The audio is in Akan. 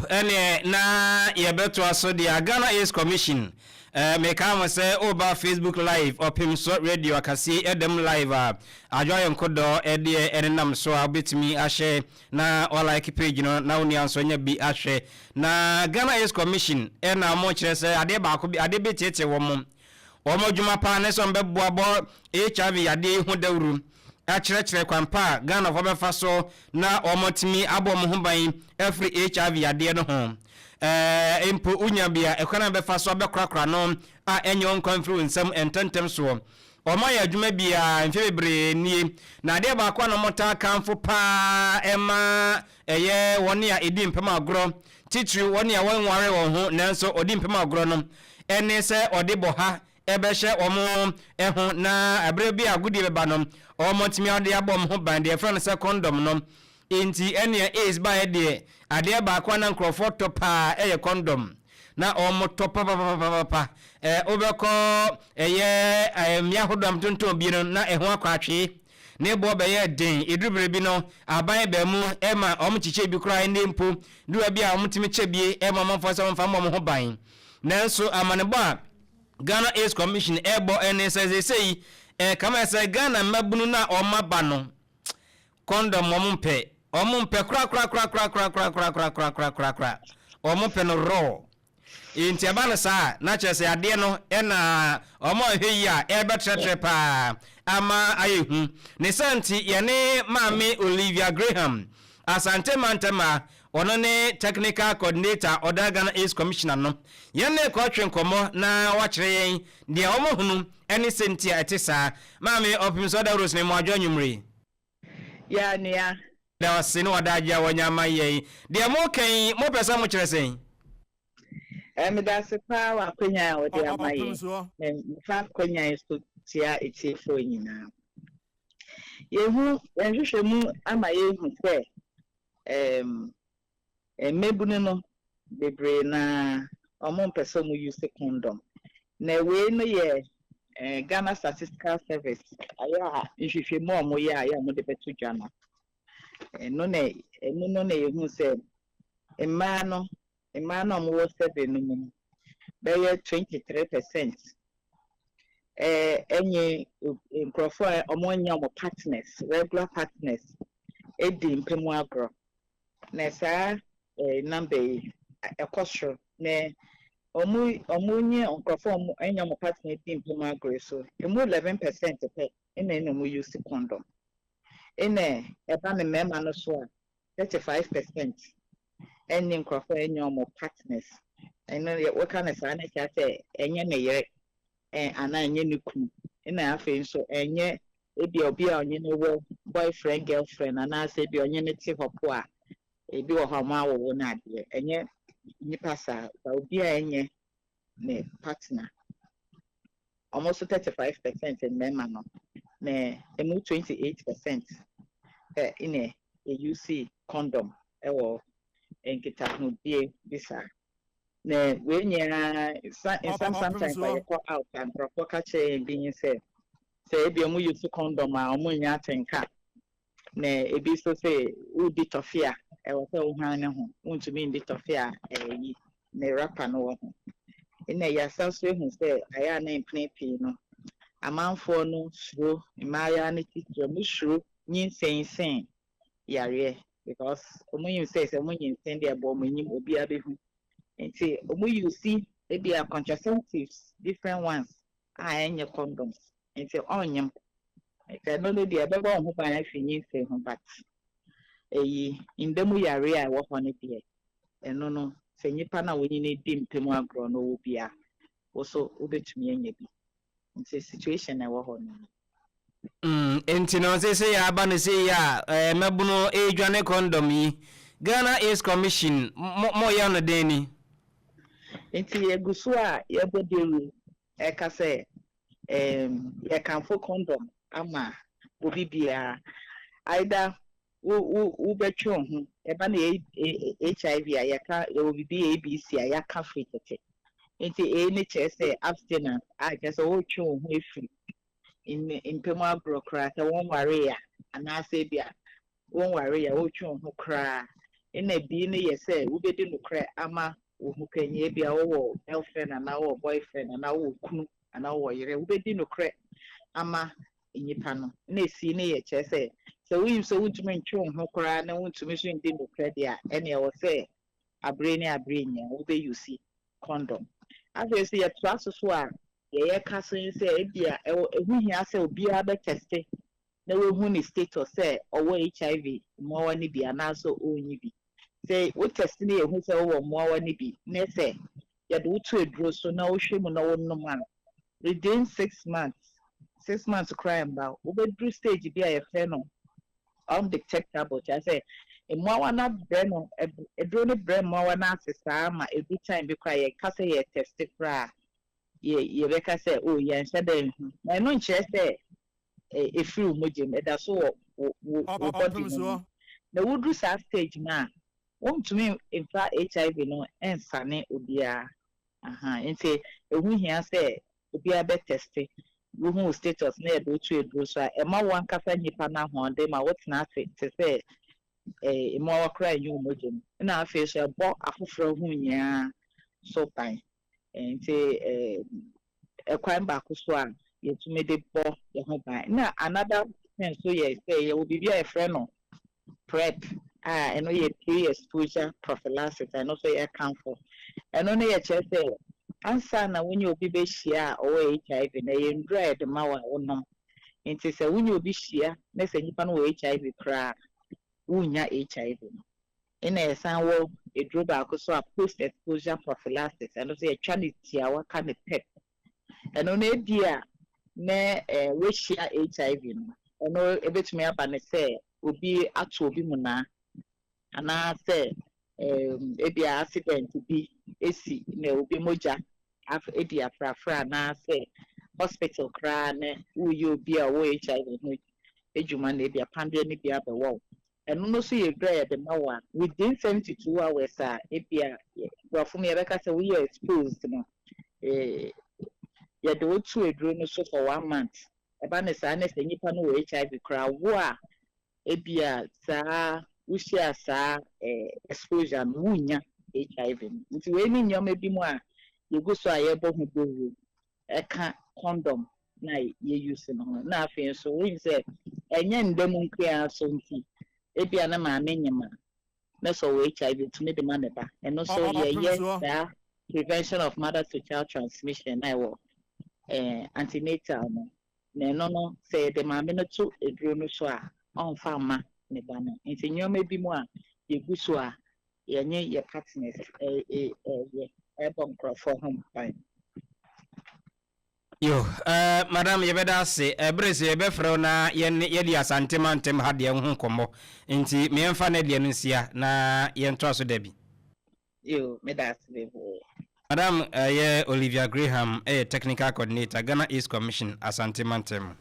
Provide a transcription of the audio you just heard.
ene na yebeto aso dia Ghana Ace Commission make am say over Facebook live Opemsuo radio akasi edem live ajoye nkodo ede enenam so abetimi ahye na like page no na oni anso nya bi ahye na Ghana Ace Commission na mo kire say ade ba ko bi ade betete wo mo dwuma pa ne so mbeboa bo HIV yade hu dawuru achire kwampa Ghana for befa so na omotimi abom ho ban every HIV yade no ho empo unya bia ekwana befa so bekrakra no a enyo nkonfru nsem ententem so oma ya adwuma bia mfebebre nie na de ba kwa no mota kanfo pa ema eye woni a edi mpem agro titiri woni a wanware wo ho nanso odi mpem agro no ene se odi boha ebehye omo eho na abre bia agudi beba no omotimi ade abom ho ban de friend se condom no enti ene is by de ade ba kwa na nkrofo topa eye condom na omo topa pa obeko eye mia hodam tonton bi no na eho akwatwe ne bo be ye den edubere bi no aban ba mu ema omo chiche bi kura ne mpo duwa bi a omo timi chebie ema manfo so mfa mo ho ban nanso amanebo a Ghana Ace Commission ebo NSS say kama say Ghana mabunu na omaba no condom omumpe kra omumpe no raw inti abana sa na chese ade no na omo hweyi a ebetrete pa ama ayehu ne santi yene mame Olivia Graham asante mantema ono ne technical coordinator oda Ghana Ace Commissioner no yene ko atwenkomo na wakire yen de omo hunu ene senti a etisa mame Opemsuo da Rose ne mo adwo nwumre ya ne ya da wasino wadaja wanyama yen de mo kan mo pesa mo kire sen me da se pa wa kwanya o de amaye fa kwanya isto tia etifo nyina yehu enhwehwe mu amaye hu se mebunu no bebre na omo mpesa mu use condom na we no ye Ghana Statistical Service aya nhwehwe mu omo ye aya mo de betu dwana no na yehu se emma no mo wo 7 no mu be 23% enye nkrofo omo nya omo partners regular partners edi mpemu agro na sa number ekosho na omunye onkrofo enya mo partner edi mpemu agro so emu 11% pe ena mo use condom ena eba me mema no so 35% enye nkrofo enya mo partners ena we kana sa na cha se enye ne yere ana enye ne ku ena afi so enye ebi obi a onye no boyfriend girlfriend ana se bi onye ne ti hopo a ebi wo ha ma wo na ade enye nipa sa obi a enye ne partner almost 35% in men no na emu 28% in a UC condom ewo enkita no die bisa na we nya sometimes I go out and propose catch being said say ebi omu use condom a omu nya atenka na ebi so say u di tofia e wo say u han ne ho untumi ndi tofia yi na rapper no ho ina ya sanso hu say aya na impnepi no amanfo no suro imaya na titro mu suro nyinsensen yare because omu use say omu nyinsen dey abo omu nyim obi abehu enti omu use ebi a contraceptives different ones enye condoms enti onyem eka no dey abeba ho ban afinyi se ho but eyi indemu yare a wo ho ne de eno no se nyipa na woni ne di mpemu agro no wo bia wo so obetumi anya bi enti situation na wo ho no enti no se ya aba ne se ya mebuno edwane condom yi Ghana Ace Commission mo ya no deni enti egusu a yebodelu eka se ye can for condom ama obi bia either u betwe ho eba na HIV a yaka obi bi ABC a yaka free tete enti NHS abstinence a just o twe ho efiri in pema bureaucrat won ware ya ana se bia won ware ya o twe ho kra in a being ye say we be no crack ama who can ye be our girlfriend and our boyfriend and our kunu and our year we be no crack ama in your panel ne see ne say so we so would mean chum who cry and want to mission in no credit any I will say a brain we be you see condom obviously a trust as well yeah castle say dear we here say be able testing na we hu ni status say owo HIV mo wani bi anaso onyi bi say we test na ehu say owo mo wani bi na say ya do to edro so na wo hwemu na wo nom an within 6 months crime ba we be stage bi a ye no undetectable I say mo wana bre no edro ne bre mo wana asesa ma every time bi kwa ye ka say ye test kra ye be ka say oh ye nse den na no nche say if you mojim that's so Opemsuo the would do stage na want to me in fact HIV no ensane obia and say we here say obia be tested we who status na do to do so e ma wan kasa nipa na ho de ma what na say to say e ma wa cry you mojim na afi so bo afoforo hu nya so pan and say e kwan ba ko so a to me the bo the home by now another thing so yes say you will be a friend no prep I know you pre-exposure prophylaxis I know say account for and only a chest say answer na when you be share or HIV na you dread the mawa no into say when you be share na say nipa no HIV cra wunya HIV in a san wo a drug so a post exposure prophylaxis and say a charity our kind of pep and only dear na we share HIV no ono ebetumi aba ne say obi ato obi mu na ana say ebi accident bi esi na obi moja ebi afrafra na say hospital kra na uyo obi a wo HIV no ejuma na ebi apande ne bi abewo eno no so ye grade de mawa within 72 hours a ebi a grafo me ebeka say we are exposed no ya do to edro no so for 1 month eba ne sa ne nipa no HIV kra wo a ebia sa wo share sa exposure no wunya HIV nti we ni nyoma bi mu a ye go so a ye bo hu bo eka condom na ye use no na afi so we say enye ndem nkria so nti ebia na ma amenyema na so HIV to me de man ba eno so ye sa prevention of mother to child transmission na wo antenatal no no say the mama no to edro no so a on farma ne ba no nti nyoma bi mu a ye gu so a ye nye ye partners ye bon crofo home fine yo madam ye beda se brese ye be fro na ye di asante mantem ha de ho komo nti me mfa na de no sia na ye nto so da bi yo me da se bo Madam Olivia Graham, technical coordinator, Ghana East Commission, Asante Mantem.